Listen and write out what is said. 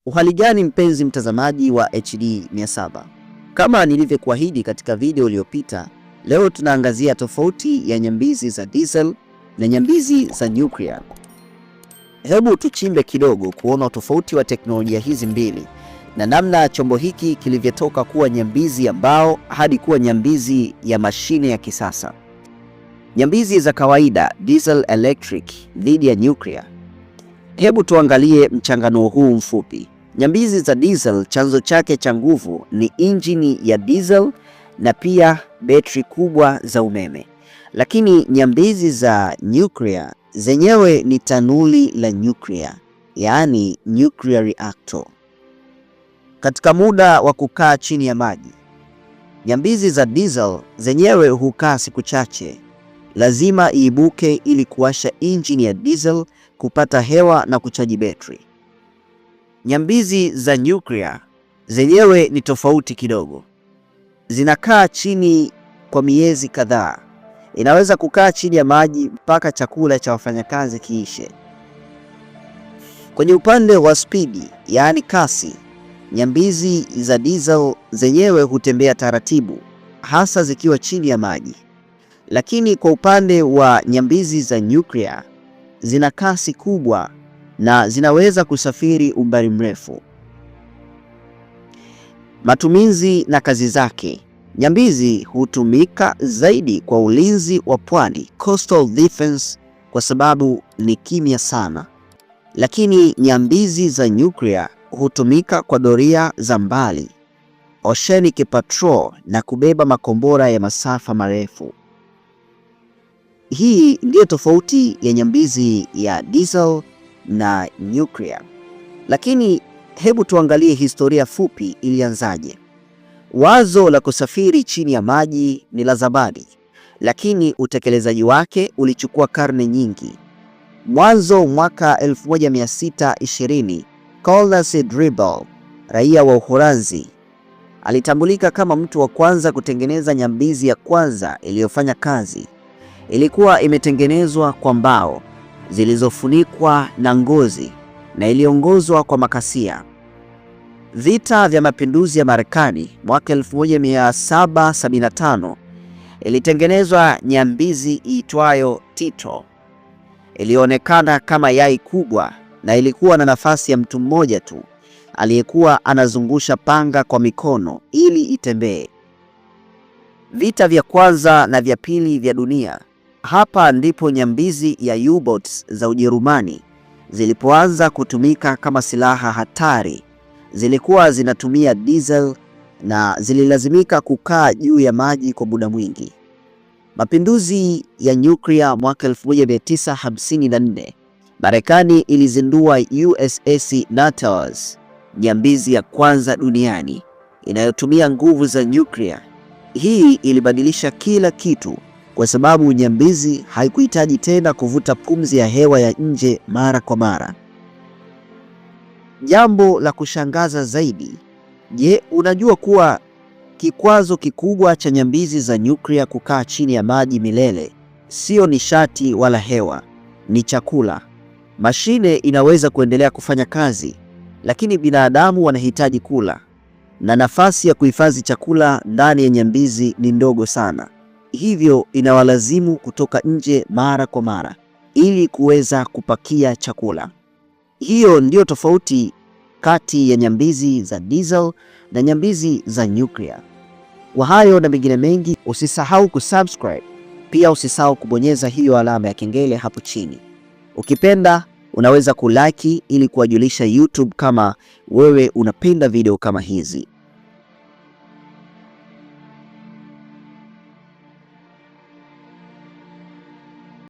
Uhali gani mpenzi mtazamaji wa HD 700? Kama nilivyokuahidi katika video iliyopita, leo tunaangazia tofauti ya nyambizi za diesel na nyambizi za nuclear. Hebu tuchimbe kidogo kuona tofauti wa teknolojia hizi mbili na namna chombo hiki kilivyotoka kuwa nyambizi ya mbao hadi kuwa nyambizi ya mashine ya kisasa. Nyambizi za kawaida diesel electric dhidi ya nuclear. Hebu tuangalie mchanganuo huu mfupi. Nyambizi za diesel chanzo chake cha nguvu ni injini ya diesel na pia betri kubwa za umeme. Lakini nyambizi za nuclear zenyewe ni tanuli la nuclear, yaani nuclear reactor. Katika muda wa kukaa chini ya maji, nyambizi za diesel zenyewe hukaa siku chache. Lazima iibuke ili kuwasha injini ya diesel, kupata hewa na kuchaji betri. Nyambizi za nuclear zenyewe ni tofauti kidogo. Zinakaa chini kwa miezi kadhaa. Inaweza kukaa chini ya maji mpaka chakula cha wafanyakazi kiishe. Kwenye upande wa spidi, yaani kasi, nyambizi za diesel zenyewe hutembea taratibu, hasa zikiwa chini ya maji. Lakini kwa upande wa nyambizi za nuclear zina kasi kubwa na zinaweza kusafiri umbali mrefu. Matumizi na kazi zake. Nyambizi hutumika zaidi kwa ulinzi wa pwani, coastal defense, kwa sababu ni kimya sana. Lakini nyambizi za nuclear hutumika kwa doria za mbali, oceanic patrol, na kubeba makombora ya masafa marefu. Hii ndiyo tofauti ya nyambizi ya diesel na nuclear. Lakini hebu tuangalie historia fupi ilianzaje. Wazo la kusafiri chini ya maji ni la zamani, lakini utekelezaji wake ulichukua karne nyingi. Mwanzo mwaka 1620, Colas Dribble, raia wa Uholanzi, alitambulika kama mtu wa kwanza kutengeneza nyambizi ya kwanza iliyofanya kazi. Ilikuwa imetengenezwa kwa mbao zilizofunikwa na ngozi na iliongozwa kwa makasia. Vita vya mapinduzi ya Marekani mwaka 1775 ilitengenezwa nyambizi iitwayo Tito. Ilionekana kama yai kubwa na ilikuwa na nafasi ya mtu mmoja tu aliyekuwa anazungusha panga kwa mikono ili itembee. Vita vya kwanza na vya pili vya dunia. Hapa ndipo nyambizi ya U-boats za Ujerumani zilipoanza kutumika kama silaha hatari. Zilikuwa zinatumia diesel na zililazimika kukaa juu ya maji kwa muda mwingi. Mapinduzi ya nyuklia mwaka 1954, Marekani ilizindua USS Natas, nyambizi ya kwanza duniani inayotumia nguvu za nyuklia. Hii ilibadilisha kila kitu kwa sababu nyambizi haikuhitaji tena kuvuta pumzi ya hewa ya nje mara kwa mara. Jambo la kushangaza zaidi, je, unajua kuwa kikwazo kikubwa cha nyambizi za nyuklia kukaa chini ya maji milele sio nishati wala hewa, ni chakula. Mashine inaweza kuendelea kufanya kazi, lakini binadamu wanahitaji kula, na nafasi ya kuhifadhi chakula ndani ya nyambizi ni ndogo sana. Hivyo inawalazimu kutoka nje mara kwa mara ili kuweza kupakia chakula. Hiyo ndio tofauti kati ya nyambizi za diesel na nyambizi za nuclear. Kwa hayo na mengine mengi, usisahau kusubscribe. Pia usisahau kubonyeza hiyo alama ya kengele hapo chini. Ukipenda unaweza kulike ili kuwajulisha YouTube kama wewe unapenda video kama hizi.